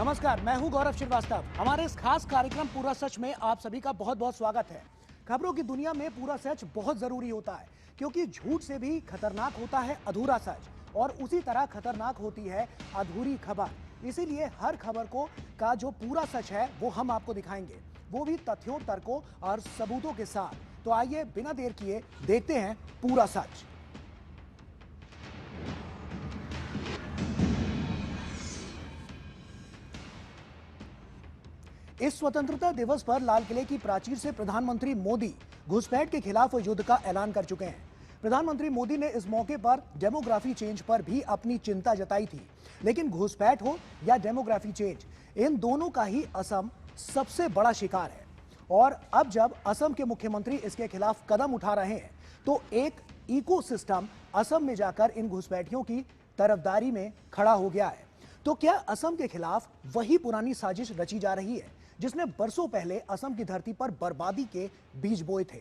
नमस्कार, मैं हूं गौरव श्रीवास्तव। हमारे इस खास कार्यक्रम पूरा सच में आप सभी का बहुत बहुत स्वागत है। खबरों की दुनिया में पूरा सच बहुत जरूरी होता है, क्योंकि झूठ से भी खतरनाक होता है अधूरा सच, और उसी तरह खतरनाक होती है अधूरी खबर। इसीलिए हर खबर का जो पूरा सच है वो हम आपको दिखाएंगे, वो भी तथ्यों, तर्कों और सबूतों के साथ। तो आइए बिना देर किए देखते हैं पूरा सच। इस स्वतंत्रता दिवस पर लाल किले की प्राचीर से प्रधानमंत्री मोदी घुसपैठ के खिलाफ युद्ध का ऐलान कर चुके हैं। प्रधानमंत्री मोदी ने इस मौके पर डेमोग्राफी चेंज पर भी अपनी चिंता जताई थी। लेकिन घुसपैठ हो या डेमोग्राफी चेंज, इन दोनों का ही असम सबसे बड़ा शिकार है। और अब जब असम के मुख्यमंत्री इसके खिलाफ कदम उठा रहे हैं, तो एक इकोसिस्टम असम में जाकर इन घुसपैठियों की तरफदारी में खड़ा हो गया है। तो क्या असम के खिलाफ वही पुरानी साजिश रची जा रही है जिसने बरसों पहले असम की धरती पर बर्बादी के बीज बोए थे?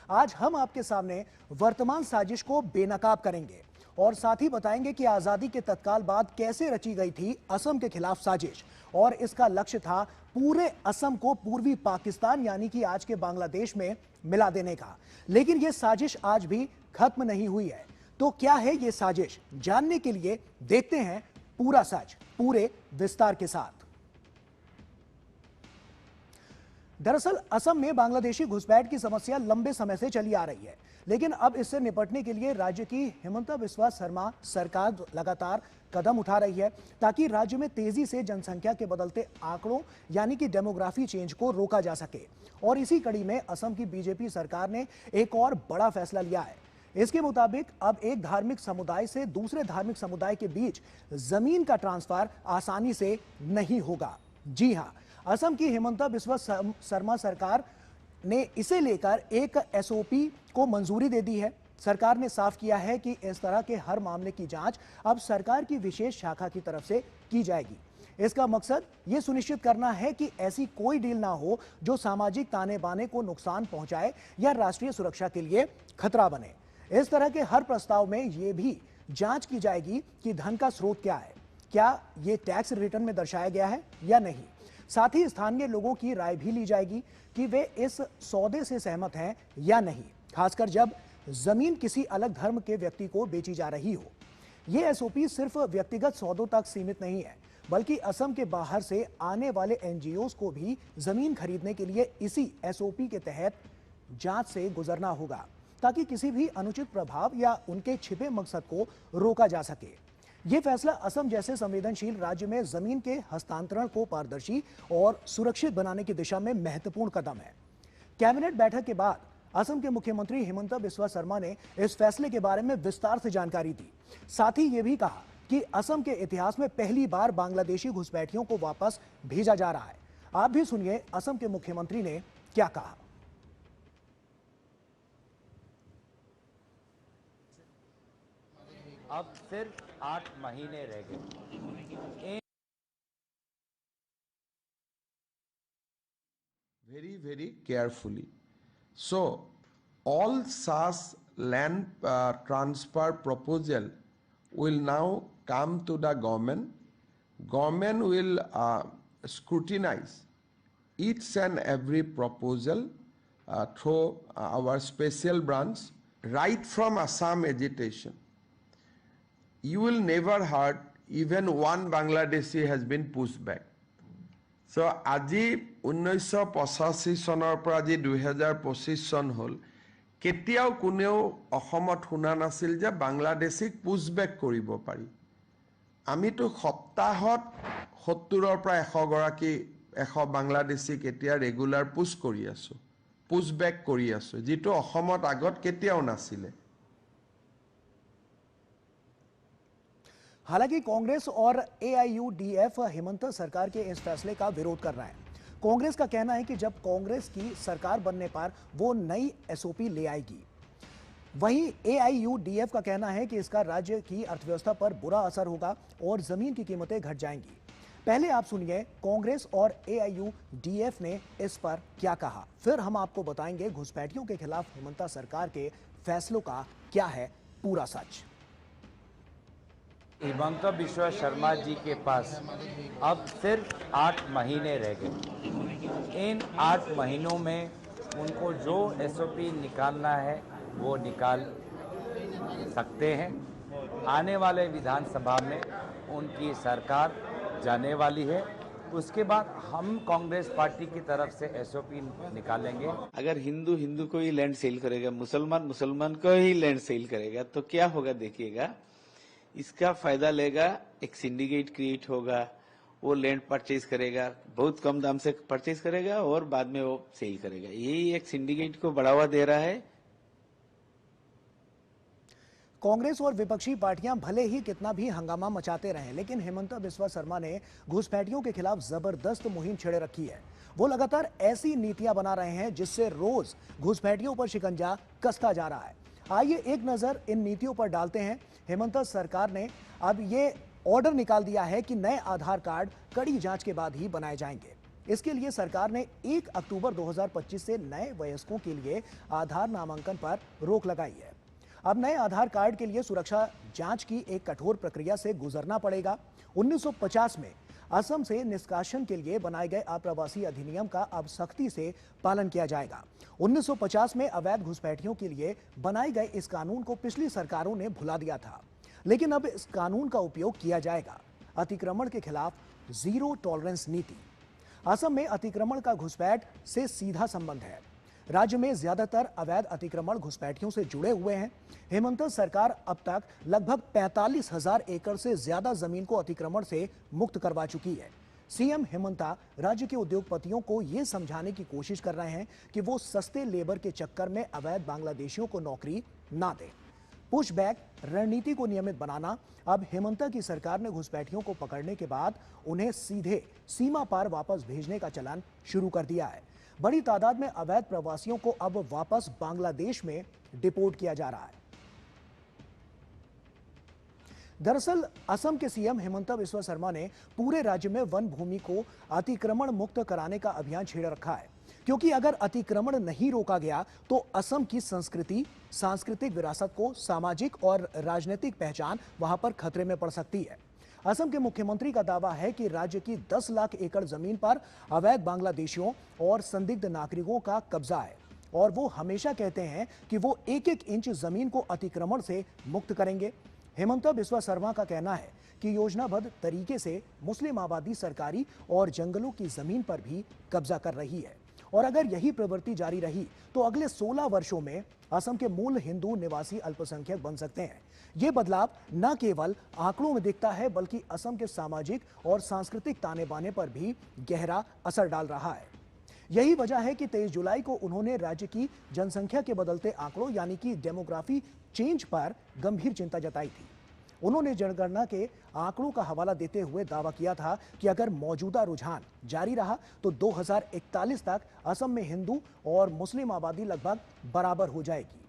आज हम आपके सामने वर्तमान साजिश को बेनकाब करेंगे और साथ ही बताएंगे कि आजादी के तत्काल बाद कैसे रची गई थी असम के खिलाफ साजिश, और इसका लक्ष्य था पूरे असम को पूर्वी पाकिस्तान यानी कि आज के बांग्लादेश में मिला देने का। लेकिन यह साजिश आज भी खत्म नहीं हुई है। तो क्या है यह साजिश? जानने के लिए देखते हैं पूरा सच पूरे विस्तार के साथ। दरअसल असम में बांग्लादेशी घुसपैठ की समस्या लंबे समय से चली आ रही है, लेकिन अब इससे निपटने के लिए राज्य की हिमंता बिस्वा शर्मा सरकार लगातार कदम उठा रही है, ताकि राज्य में तेजी से जनसंख्या के बदलते आंकड़ों यानी कि डेमोग्राफी चेंज को रोका जा सके। और इसी कड़ी में असम की बीजेपी सरकार ने एक और बड़ा फैसला लिया है। इसके मुताबिक अब एक धार्मिक समुदाय से दूसरे धार्मिक समुदाय के बीच जमीन का ट्रांसफर आसानी से नहीं होगा। जी हां, असम की हिमंता बिस्वा शर्मा सरकार ने इसे लेकर एक एसओपी को मंजूरी दे दी है। सरकार ने साफ किया है कि इस तरह के हर मामले की जांच अब सरकार की विशेष शाखा की तरफ से की जाएगी। इसका मकसद यह सुनिश्चित करना है कि ऐसी कोई डील ना हो जो सामाजिक ताने बाने को नुकसान पहुंचाए या राष्ट्रीय सुरक्षा के लिए खतरा बने। इस तरह के हर प्रस्ताव में यह भी जांच की जाएगी कि धन का स्रोत क्या है, क्या यह टैक्स रिटर्न में दर्शाया गया है या नहीं। साथ ही स्थानीय लोगों की राय भी ली जाएगी कि वे इस सौदे से सहमत हैं या नहीं, खासकर जब जमीन किसी अलग धर्म के व्यक्ति को बेची जा रही हो। यह एसओपी सिर्फ व्यक्तिगत सौदों तक सीमित नहीं है, बल्कि असम के बाहर से आने वाले एनजीओज को भी जमीन खरीदने के लिए इसी एसओपी के तहत जांच से गुजरना होगा, ताकि किसी भी अनुचित प्रभाव या उनके छिपे मकसद को रोका जा सके। यह फैसला असम जैसे संवेदनशील राज्य में जमीन के हस्तांतरण को पारदर्शी और सुरक्षित बनाने की दिशा में महत्वपूर्ण कदम है। कैबिनेट बैठक के बाद असम के मुख्यमंत्री हिमंता बिस्वा शर्मा ने इस फैसले के बारे में विस्तार से जानकारी दी। साथ ही यह भी कहा कि असम के इतिहास में पहली बार बांग्लादेशी घुसपैठियों को वापस भेजा जा रहा है। आप भी सुनिए असम के मुख्यमंत्री ने क्या कहा। अब सिर्फ 8 महीने रह गए। Very carefully. So all such land transfer proposal will now come to the government. Government will scrutinize each and every proposal through our special branch. Right from Assam agitation, you will never heard even one Bangladeshi has been pushed back. So আজি 1985 চনৰ পৰা আজি 2025 চন হল, কেতিয়াও কোনেও অসমত শুনা নাছিল যে বাংলাদেশীক পুশবেক কৰিব পাৰি। আমিতো সপ্তাহত 70ৰ পৰা 100 গৰাকী 100 বাংলাদেশীক এতিয়া ৰেগুলাৰ পুশ কৰি আছো, পুশবেক কৰি আছো, যিটো অসমত আগত কেতিয়াও নাছিলে। हालांकि कांग्रेस और एआईयूडीएफ हिमंता सरकार के इस फैसले का विरोध कर रहा है। कांग्रेस का कहना है कि जब कांग्रेस की सरकार बनने पर वो नई एसओपी ले आएगी। वहीं एआईयूडीएफ का कहना है कि इसका राज्य की अर्थव्यवस्था पर बुरा असर होगा और जमीन की कीमतें घट जाएंगी। पहले आप सुनिए कांग्रेस और एआईयूडीएफ ने इस पर क्या कहा, फिर हम आपको बताएंगे घुसपैठियों के खिलाफ हिमंता सरकार के फैसलों का क्या है पूरा सच। हिमंत बिश्वा शर्मा जी के पास अब सिर्फ 8 महीने रह गए। इन 8 महीनों में उनको जो एसओपी निकालना है वो निकाल सकते हैं। आने वाले विधानसभा में उनकी सरकार जाने वाली है, उसके बाद हम कांग्रेस पार्टी की तरफ से एसओपी निकालेंगे। अगर हिंदू हिंदू को ही लैंड सेल करेगा, मुसलमान मुसलमान को ही लैंड सेल करेगा तो क्या होगा देखिएगा। इसका फायदा लेगा, एक सिंडिकेट क्रिएट होगा, वो लैंड परचेज करेगा, बहुत कम दाम से परचेज करेगा और बाद में वो सेल करेगा। यही एक सिंडिकेट को बढ़ावा दे रहा है। कांग्रेस और विपक्षी पार्टियां भले ही कितना भी हंगामा मचाते रहे, लेकिन हिमंत बिस्वा शर्मा ने घुसपैठियों के खिलाफ जबरदस्त मुहिम छेड़े रखी है। वो लगातार ऐसी नीतियां बना रहे हैं जिससे रोज घुसपैठियों पर शिकंजा कसता जा रहा है। आइए एक नजर इन नीतियों पर डालते हैं। हेमंत सरकार ने अब ये ऑर्डर निकाल दिया है कि नए आधार कार्ड कड़ी जांच के बाद ही बनाए जाएंगे। इसके लिए सरकार ने 1 अक्टूबर 2025 से नए वयस्कों के लिए आधार नामांकन पर रोक लगाई है। अब नए आधार कार्ड के लिए सुरक्षा जांच की एक कठोर प्रक्रिया से गुजरना पड़ेगा। 1950 में असम से निष्कासन के लिए बनाए गए अप्रवासी अधिनियम का अब सख्ती से पालन किया जाएगा। 1950 में अवैध घुसपैठियों के लिए बनाए गए इस कानून को पिछली सरकारों ने भुला दिया था, लेकिन अब इस कानून का उपयोग किया जाएगा। अतिक्रमण के खिलाफ जीरो टॉलरेंस नीति। असम में अतिक्रमण का घुसपैठ से सीधा संबंध है। राज्य में ज्यादातर अवैध अतिक्रमण घुसपैठियों से जुड़े हुए हैं। हेमंत सरकार अब तक लगभग 45,000 एकड़ से ज्यादा जमीन को अतिक्रमण से मुक्त करवा चुकी है। सीएम हेमंता राज्य के उद्योगपतियों को यह समझाने की कोशिश कर रहे हैं कि वो सस्ते लेबर के चक्कर में अवैध बांग्लादेशियों को नौकरी ना दें। पुशबैक रणनीति को नियमित बनाना। अब हेमंता की सरकार ने घुसपैठियों को पकड़ने के बाद उन्हें सीधे सीमा पार वापस भेजने का चलन शुरू कर दिया है। बड़ी तादाद में अवैध प्रवासियों को अब वापस बांग्लादेश में डिपोर्ट किया जा रहा है। दरअसल असम के सीएम हेमंत बिस्वा शर्मा ने पूरे राज्य में वन भूमि को अतिक्रमण मुक्त कराने का अभियान छेड़ रखा है, क्योंकि अगर अतिक्रमण नहीं रोका गया तो असम की संस्कृति, सांस्कृतिक विरासत को, सामाजिक और राजनीतिक पहचान वहां पर खतरे में पड़ सकती है। असम के मुख्यमंत्री का दावा है कि राज्य की 10 लाख एकड़ जमीन पर अवैध बांग्लादेशियों और संदिग्ध नागरिकों का कब्जा है और वो हमेशा कहते हैं कि वो एक एक इंच जमीन को अतिक्रमण से मुक्त करेंगे। हेमंत बिस्वा शर्मा का कहना है कि योजनाबद्ध तरीके से मुस्लिम आबादी सरकारी और जंगलों की जमीन पर भी कब्जा कर रही है और अगर यही प्रवृत्ति जारी रही तो अगले 16 वर्षों में असम के मूल हिंदू निवासी अल्पसंख्यक बन सकते हैं। ये बदलाव न केवल आंकड़ों में दिखता है बल्कि असम के सामाजिक और सांस्कृतिक ताने बाने पर भी गहरा असर डाल रहा है। यही वजह है कि 23 जुलाई को उन्होंने राज्य की जनसंख्या के बदलते आंकड़ों यानी कि डेमोग्राफी चेंज पर गंभीर चिंता जताई थी। उन्होंने जनगणना के आंकड़ों का हवाला देते हुए दावा किया था कि अगर मौजूदा रुझान जारी रहा तो 2041 तक असम में हिंदू और मुस्लिम आबादी लगभग बराबर हो जाएगी।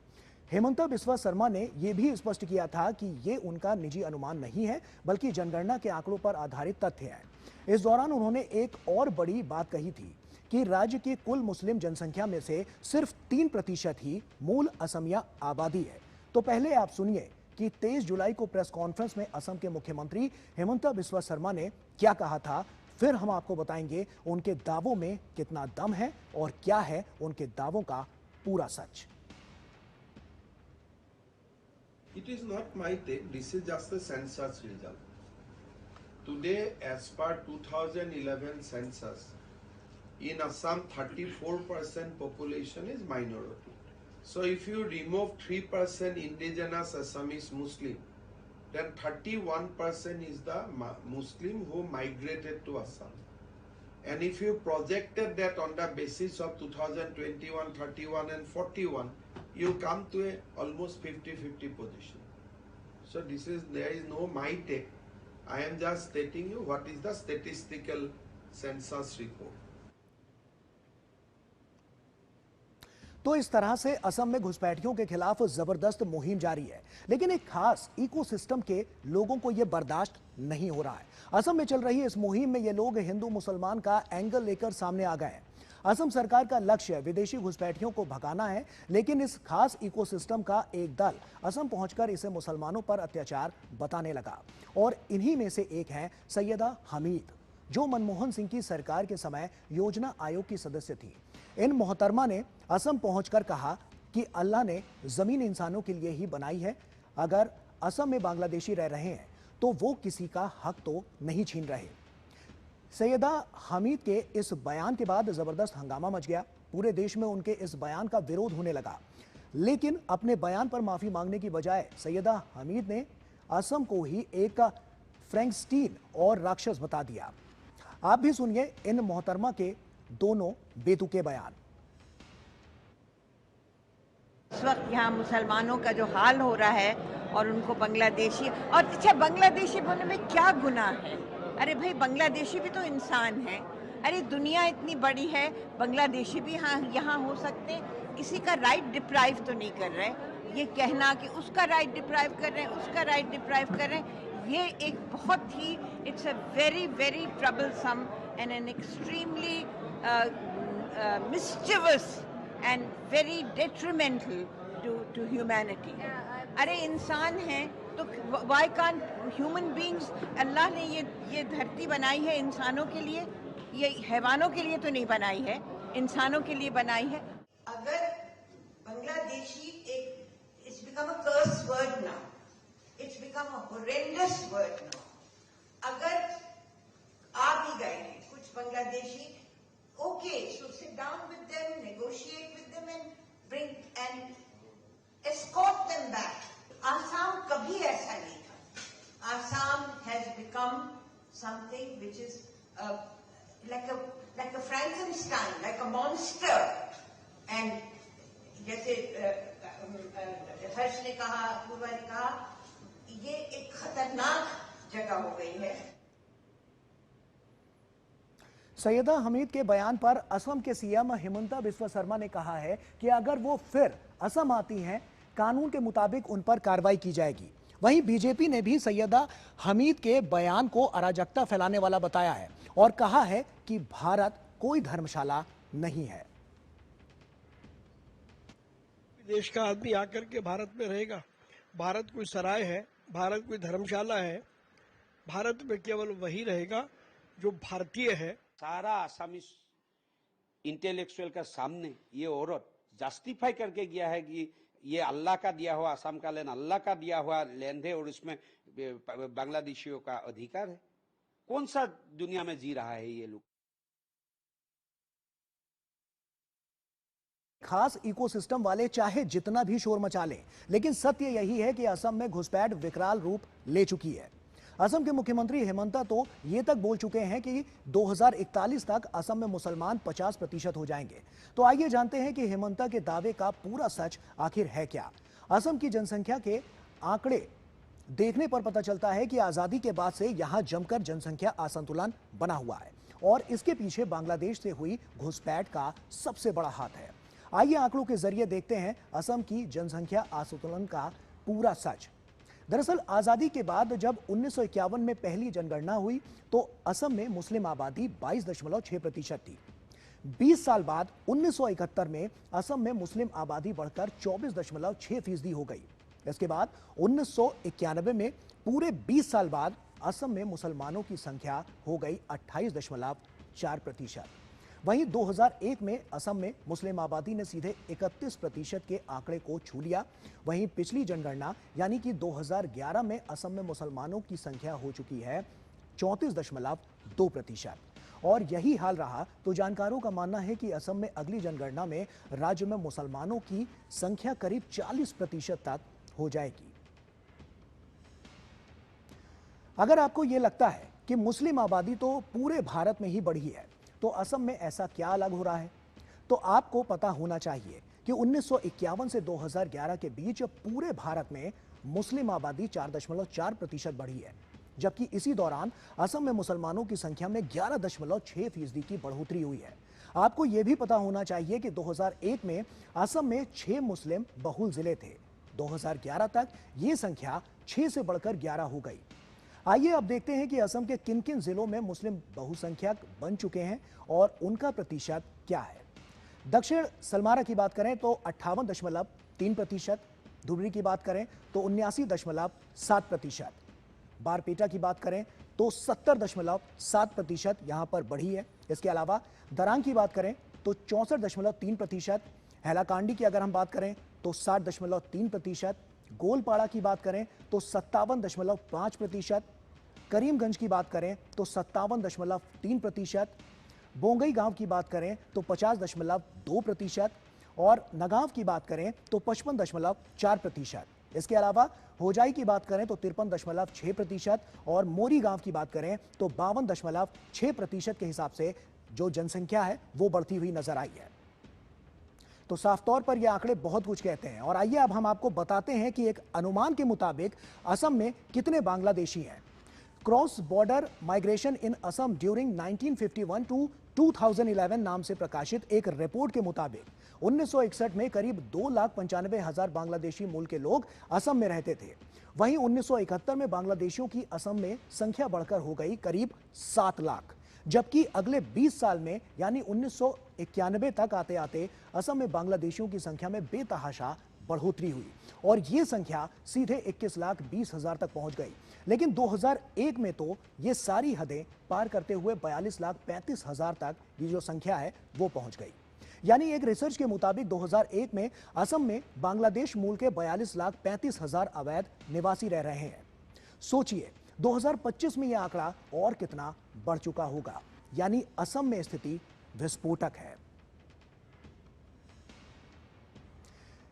हेमंत बिस्वा शर्मा ने यह भी स्पष्ट किया था कि ये उनका निजी अनुमान नहीं है बल्कि जनगणना के आंकड़ों पर आधारित तथ्य है। इस दौरान उन्होंने एक और बड़ी बात कही थी कि राज्य की कुल मुस्लिम जनसंख्या में से सिर्फ 3% ही मूल असमिया आबादी है। तो पहले आप सुनिए कि 23 जुलाई को प्रेस कॉन्फ्रेंस में असम के मुख्यमंत्री हेमंत बिस्वा शर्मा ने क्या कहा था, फिर हम आपको बताएंगे उनके दावों में कितना दम है और क्या है उनके दावों का पूरा सच। It is not my take, this is just the census result. Today, as per 2011 census, in Assam 34% population is minority. So if you remove 3% indigenous Assamese Muslim, then 31% is the Muslim who migrated to Assam. And if you projected that on the basis of 2021, 31 and 41, you come to a almost 50-50 position. So there is no my take. I am just stating you what is the statistical census report. तो इस तरह से असम में घुसपैठियों के खिलाफ जबरदस्त मुहिम जारी है, लेकिन एक खास इकोसिस्टम के लोगों को यह बर्दाश्त नहीं हो रहा है। असम में चल रही इस मुहिम में ये लोग हिंदू मुसलमान का एंगल लेकर सामने आ गए हैं। असम सरकार का लक्ष्य विदेशी घुसपैठियों को भगाना है, लेकिन इस खास इकोसिस्टम का एक दल असम पहुंचकर इसे मुसलमानों पर अत्याचार बताने लगा और इन्हीं में से एक है सैयदा हमीद, जो मनमोहन सिंह की सरकार के समय योजना आयोग की सदस्य थी। इन मोहतरमा ने असम पहुंचकर कहा कि अल्लाह ने जमीन इंसानों के लिए ही बनाई है। अगर असम में बांग्लादेशी रह रहे हैं तो वो किसी का हक तो नहीं छीन रहे। सैयदा हमीद के इस बयान के बाद जबरदस्त हंगामा मच गया। पूरे देश में उनके इस बयान का विरोध होने लगा, लेकिन अपने बयान पर माफी मांगने की बजाय सैयदा हमीद ने असम को ही एक फ्रैंकस्टीन और राक्षस बता दिया। आप भी सुनिए इन मोहतरमा के दोनों बेतुके बयान। इस वक्त यहाँ मुसलमानों का जो हाल हो रहा है और उनको बांग्लादेशी, और अच्छा बांग्लादेशी बोलने में क्या गुनाह है? अरे भाई बांग्लादेशी भी तो इंसान है। अरे दुनिया इतनी बड़ी है, बांग्लादेशी भी यहाँ हो सकते हैं। किसी का राइट डिप्राइव तो नहीं कर रहे। ये कहना कि उसका राइट डिप्राइव कर रहे हैं, उसका राइट डिप्राइव कर रहे हैं, ये एक बहुत ही it's a very very troublesome and an extremely mischievous and very detrimental to humanity. अरे इंसान हैं तो why can't human beings, अल्लाह ने ये धरती बनाई है इंसानों के लिए, ये हैवानों के लिए तो नहीं बनाई है, इंसानों के लिए बनाई है। अगर बांग्लादेशी एक it's become a curse word now, it's become a horrendous word now. अगर आ भी गए हैं कुछ Bangladeshi, okay, so sit down with them, negotiate with them and bring and escort them back. Assam kabhi aisa nahi tha. Assam has become something which is like a Frankenstein, like a monster. And जैसे हर्ष ने कहा, पूर्वा ने कहा, ये एक खतरनाक जगह हो गई है। सैयदा हमीद के बयान पर असम के सीएम हिमंता बिस्वा शर्मा ने कहा है कि अगर वो फिर असम आती हैं, कानून के मुताबिक उन पर कार्रवाई की जाएगी। वहीं बीजेपी ने भी सैयदा हमीद के बयान को अराजकता फैलाने वाला बताया है और कहा है कि भारत कोई धर्मशाला नहीं है। देश का आदमी आकर के भारत में रहेगा, भारत कोई सराय है, भारत कोई धर्मशाला है, भारत में केवल वही रहेगा जो भारतीय है। सारा आसामी इंटेलेक्चुअल का सामने ये औरत जस्टिफाई करके गया है कि ये अल्लाह का दिया हुआ, असम का लैंड अल्लाह का दिया हुआ लैंड है और इसमें बांग्लादेशियों का अधिकार है। कौन सा दुनिया में जी रहा है ये लोग? खास इकोसिस्टम वाले चाहे जितना भी शोर मचा लें, लेकिन सत्य यही है कि असम में घुसपैठ विकराल रूप ले चुकी है। असम के मुख्यमंत्री हेमंता तो ये तक बोल चुके हैं कि 2041 तक असम में मुसलमान 50% हो जाएंगे। तो आइए जानते हैं कि हेमंता के दावे का पूरा सच आखिर है क्या। असम की जनसंख्या के आंकड़े देखने पर पता चलता है कि आजादी के बाद से यहां जमकर जनसंख्या असंतुलन बना हुआ है और इसके पीछे बांग्लादेश से हुई घुसपैठ का सबसे बड़ा हाथ है। आइए आंकड़ों के जरिए देखते हैं असम की जनसंख्या असंतुलन का पूरा सच। दरअसल आजादी के बाद जब 1951 में पहली जनगणना हुई तो असम में मुस्लिम आबादी 22.6% थी। 20 साल बाद 1971 में असम में मुस्लिम आबादी बढ़कर 24.6% हो गई। इसके बाद 1991 में पूरे 20 साल बाद असम में मुसलमानों की संख्या हो गई 28.4%। वहीं 2001 में असम में मुस्लिम आबादी ने सीधे 31% के आंकड़े को छू लिया। वहीं पिछली जनगणना यानी कि 2011 में असम में मुसलमानों की संख्या हो चुकी है 34.2% और यही हाल रहा तो जानकारों का मानना है कि असम में अगली जनगणना में राज्य में मुसलमानों की संख्या करीब 40% तक हो जाएगी। अगर आपको यह लगता है कि मुस्लिम आबादी तो पूरे भारत में ही बढ़ी है तो असम में ऐसा क्या अलग हो रहा है, तो आपको पता होना चाहिए कि 1951 से 2011 के बीच पूरे भारत में मुस्लिम आबादी 4.4% बढ़ी है, जबकि इसी दौरान असम में मुसलमानों की संख्या में 11.6% की बढ़ोतरी हुई है। आपको यह भी पता होना चाहिए कि 2001 में असम में 6 मुस्लिम बहुल जिले थे। 2011 तक ये संख्या 6 से बढ़कर 11 हो गई। आइए अब देखते हैं कि असम के किन किन जिलों में मुस्लिम बहुसंख्यक बन चुके हैं और उनका प्रतिशत क्या है। दक्षिण सलमारा की बात करें तो 58.3%, धुबरी की बात करें तो 79.7%, बारपेटा की बात करें तो 70.7% यहां पर बढ़ी है। इसके अलावा दरांग की बात करें तो 64.3%, हैलाकांडी की अगर हम बात करें तो 60.3%, गोलपाड़ा की बात करें तो 57.5%, करीमगंज की बात करें तो 57.3%, बोंगई गांव की बात करें तो 50.2% और नगांव की बात करें तो 55.4%। इसके अलावा होजाई की बात करें तो 53.6% और मोरी गांव की बात करें तो 52.6% के हिसाब से जो जनसंख्या है वो बढ़ती हुई नजर आई है। तो साफ तौर पर ये आंकड़े बहुत कुछ कहते हैं। और आइए अब हम आपको बताते हैं कि एक अनुमान के मुताबिक असम में कितने बांग्लादेशी हैं। Cross border migration in Assam during 1951 to 2011 नाम से प्रकाशित एक रिपोर्ट के मुताबिक 1961 में करीब 2,95,000 बांग्लादेशी मूल के लोग असम में रहते थे। वहीं 1971 में बांग्लादेशियों की असम में संख्या बढ़कर हो गई करीब 7 लाख, जबकि अगले 20 साल में यानी 1991 तक आते आते असम में बांग्लादेशियों की संख्या में बेतहाशा बढ़ोतरी हुई और ये संख्या सीधे 21,20,000 तक पहुंच गई। लेकिन 2001 में तो ये सारी हदें पार करते हुए 42,35,000 तक ये जो संख्या है वो पहुंच गई। यानी एक रिसर्च के मुताबिक 2001 में असम में बांग्लादेश मूल के 42,35,000 अवैध निवासी रह रहे हैं। सोचिए 2025 में यह आंकड़ा और कितना बढ़ चुका होगा। यानी असम में स्थिति विस्फोटक है।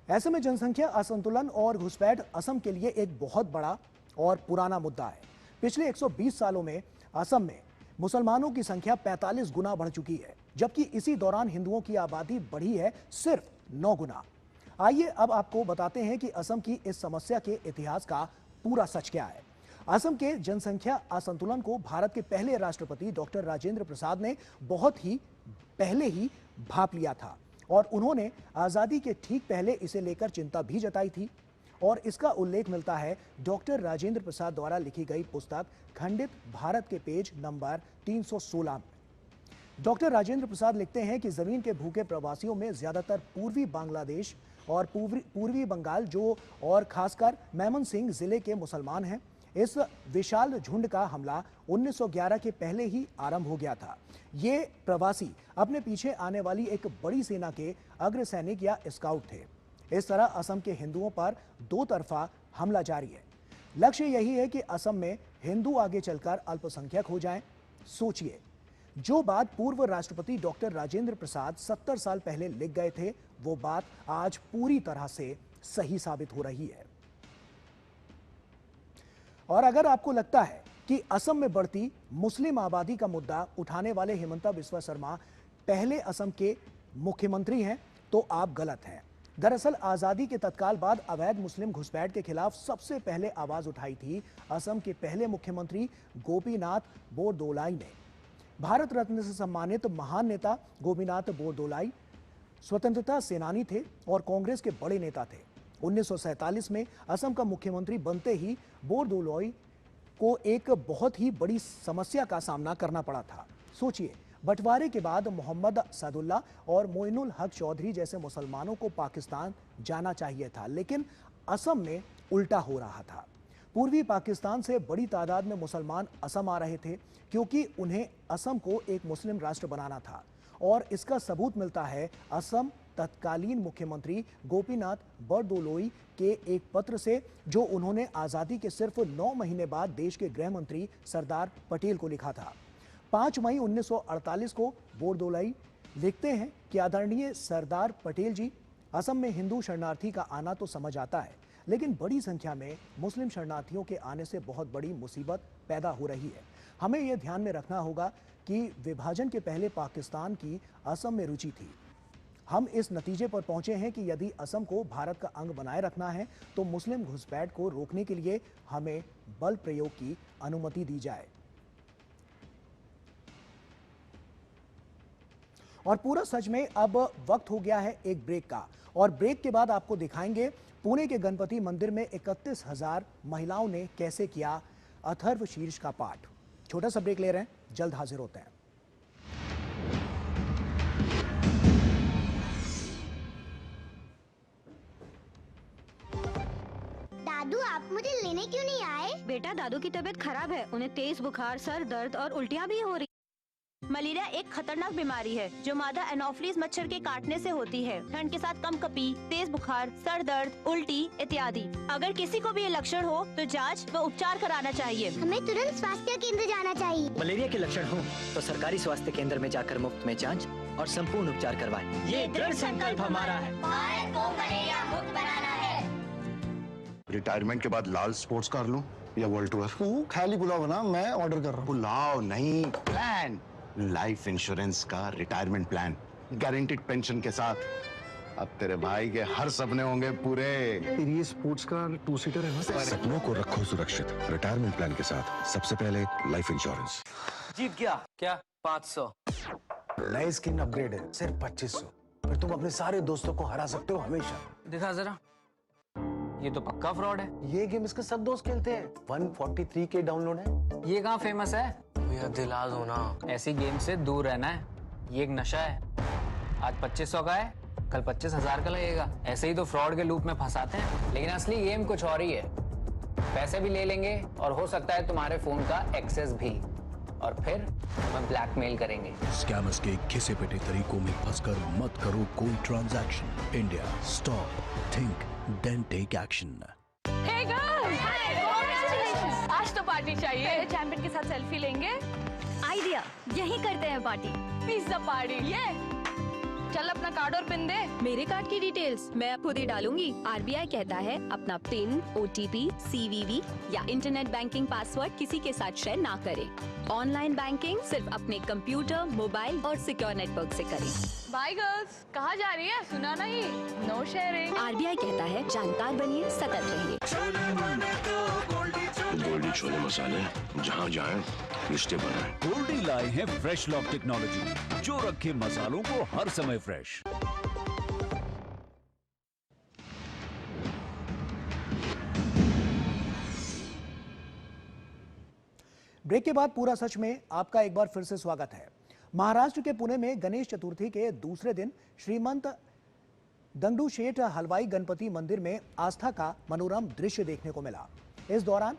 ऐसे में जनसंख्या असंतुलन और घुसपैठ असम के लिए एक बहुत बड़ा और पुराना मुद्दा है। पिछले 120 सालों में असम में मुसलमानों की संख्या 45 गुना बढ़ चुकी है, जबकि इसी दौरान हिंदुओं की आबादी बढ़ी है सिर्फ 9 गुना। आइए अब आपको बताते हैं कि असम की इस समस्या के इतिहास का पूरा सच क्या है। असम के जनसंख्या असंतुलन को भारत के पहले राष्ट्रपति डॉक्टर राजेंद्र प्रसाद ने बहुत ही पहले ही भांप लिया था और उन्होंने आजादी के ठीक पहले इसे लेकर चिंता भी जताई थी। और इसका उल्लेख मिलता है डॉक्टर राजेंद्र प्रसाद द्वारा लिखी गई पुस्तक खंडित भारत के पेज नंबर 316 में। डॉक्टर राजेंद्र प्रसाद लिखते हैं कि जमीन के भूखे प्रवासियों में ज्यादातर पूर्वी बांग्लादेश और पूर्वी बंगाल जो और खासकर मैमनसिंह जिले के मुसलमान हैं। इस विशाल झुंड का हमला 1911 के पहले ही आरंभ हो गया था। ये प्रवासी अपने पीछे आने वाली एक बड़ी सेना के अग्र सैनिक या स्काउट थे। इस तरह असम के हिंदुओं पर दो तरफा हमला जारी है। लक्ष्य यही है कि असम में हिंदू आगे चलकर अल्पसंख्यक हो जाएं। सोचिए, जो बात पूर्व राष्ट्रपति डॉक्टर राजेंद्र प्रसाद 70 साल पहले लिख गए थे, वो बात आज पूरी तरह से सही साबित हो रही है। और अगर आपको लगता है कि असम में बढ़ती मुस्लिम आबादी का मुद्दा उठाने वाले हिमंता बिस्वा शर्मा पहले असम के मुख्यमंत्री हैं, तो आप गलत हैं। दरअसल आजादी के तत्काल बाद अवैध मुस्लिम घुसपैठ के खिलाफ सबसे पहले आवाज उठाई थी असम के पहले मुख्यमंत्री गोपीनाथ बोरदोलाई ने। भारत रत्न से सम्मानित महान नेता गोपीनाथ बोरदोलाई स्वतंत्रता सेनानी थे और कांग्रेस के बड़े नेता थे। 1947 में असम का मुख्यमंत्री बनते ही बोरदोलाई को एक बहुत ही बड़ी समस्या का सामना करना पड़ा था। सोचिए, बंटवारे के बाद मोहम्मद सादुल्ला और मोइनुल हक चौधरी जैसे मुसलमानों को पाकिस्तान जाना चाहिए था, लेकिन असम में उल्टा हो रहा था। पूर्वी पाकिस्तान से बड़ी तादाद में मुसलमान असम आ रहे थे क्योंकि उन्हें असम को एक मुस्लिम राष्ट्र बनाना था। और इसका सबूत मिलता है असम तत्कालीन मुख्यमंत्री गोपीनाथ बोरदोलाई के एक पत्र से, जो उन्होंने आजादी के सिर्फ 9 महीने बाद देश के गृह मंत्री सरदार पटेल को लिखा था। 5 मई 1948 को बोरदोलाई लिखते हैं कि आदरणीय सरदार पटेल जी, असम में हिंदू शरणार्थी का आना तो समझ आता है, लेकिन बड़ी संख्या में मुस्लिम शरणार्थियों के आने से बहुत बड़ी मुसीबत पैदा हो रही है। हमें यह ध्यान में रखना होगा कि विभाजन के पहले पाकिस्तान की असम में रुचि थी। हम इस नतीजे पर पहुंचे हैं कि यदि असम को भारत का अंग बनाए रखना है तो मुस्लिम घुसपैठ को रोकने के लिए हमें बल प्रयोग की अनुमति दी जाए। और पूरा सच में अब वक्त हो गया है एक ब्रेक का, और ब्रेक के बाद आपको दिखाएंगे पुणे के गणपति मंदिर में 31,000 महिलाओं ने कैसे किया अथर्व शीर्ष का पाठ। छोटा सा ब्रेक ले रहे हैं, जल्द हाजिर होते हैं। दादू, आप मुझे लेने क्यों नहीं आए? बेटा, दादू की तबीयत खराब है। उन्हें तेज बुखार, सर दर्द और उल्टियाँ भी हो रही। मलेरिया एक खतरनाक बीमारी है जो मादा एनोफिलीज मच्छर के काटने से होती है। ठंड के साथ कंपकपी, तेज बुखार, सर दर्द, उल्टी इत्यादि। अगर किसी को भी ये लक्षण हो तो जांच व उपचार कराना चाहिए। हमें तुरंत स्वास्थ्य केंद्र जाना चाहिए। मलेरिया के लक्षण हो तो सरकारी स्वास्थ्य केंद्र में जाकर मुफ्त में जांच और संपूर्ण उपचार करवाएं। ये दृढ़ संकल्प हमारा है। भारत को मलेरिया मुक्त बनाना है। रिटायरमेंट के बाद लाल स्पोर्ट्स कार लूं या वर्ल्ड टूर? तू खाली पुलाव बना, मैं ऑर्डर कर रहा हूँ। पुलाव नहीं, प्लान। लाइफ इंश्योरेंस का रिटायरमेंट प्लान, गारंटीड पेंशन के साथ। अब तेरे भाई के हर सपने होंगे पूरे। तेरी ये स्पोर्ट्स कार 2 सीटर है ना? सपनों को रखो सुरक्षित रिटायरमेंट प्लान के साथ। सबसे पहले लाइफ इंश्योरेंस। जीत गया क्या? 500। नई स्किन अपग्रेड है, सिर्फ 2500। फिर तुम अपने सारे दोस्तों को हरा सकते हो हमेशा। दिखा जरा, ये तो पक्का फ्रॉड है। ये गेम इसके सब दोस्त खेलते हैं। 143K डाउनलोड है। ये कहाँ फेमस है? भैया दिला दो ना। ऐसी गेम से दूर रहना है, ये एक नशा है। आज 2500 का है, कल 25,000 का लगेगा। ऐसे ही तो फ्रॉड के लूप में फंसाते हैं। लेकिन असली गेम कुछ और ही है। पैसे भी ले लेंगे और हो सकता है तुम्हारे फोन का एक्सेस भी, और फिर तुम्हें ब्लैकमेल करेंगे। स्कैमर्स के घिसे पिटे तरीकों में फंसकर मत करो कोई transaction. India, stop, think, then take action. Hey girls, आज तो पार्टी चाहिए। चैंपियन के साथ सेल्फी लेंगे। आइडिया, यही करते हैं पार्टी। Pizza party. ये चल अपना कार्ड और पिन दे। मेरे कार्ड की डिटेल्स मैं खुद ही डालूंगी। आरबीआई कहता है अपना पिन, ओटीपी, सीवीवी या इंटरनेट बैंकिंग पासवर्ड किसी के साथ शेयर ना करें। ऑनलाइन बैंकिंग सिर्फ अपने कंप्यूटर, मोबाइल और सिक्योर नेटवर्क से करें। बाय गर्ल्स, कहाँ जा रही है? सुना नहीं, नो शेयरिंग। आरबीआई कहता है जानकार बनिए, सतर्क रहिए। गोल्डी छोले मसाले, जहाँ जाए रिश्ते बनाए। गोल्डी लाए हैं फ्रेश लॉक टेक्नोलॉजी, जो रखे मसालों को हर समय फ्रेश। ब्रेक के बाद पूरा सच में आपका एक बार फिर से स्वागत है। महाराष्ट्र के पुणे में गणेश चतुर्थी के दूसरे दिन श्रीमंत दगडूशेठ हलवाई गणपति मंदिर में आस्था का मनोरम दृश्य देखने को मिला। इस दौरान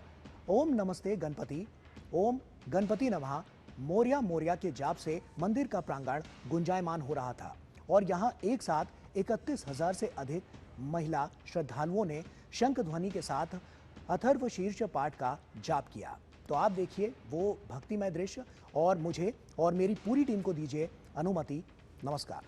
ओम नमस्ते गणपति, ओम गणपति नमः, मोरया मोरया के जाप से मंदिर का प्रांगण गुंजायमान हो रहा था और यहां एक साथ 31,000 से अधिक महिला श्रद्धालुओं ने शंख ध्वनि के साथ अथर्व शीर्ष पाठ का जाप किया। तो आप देखिए वो भक्तिमय दृश्य और मुझे और मेरी पूरी टीम को दीजिए अनुमति। नमस्कार।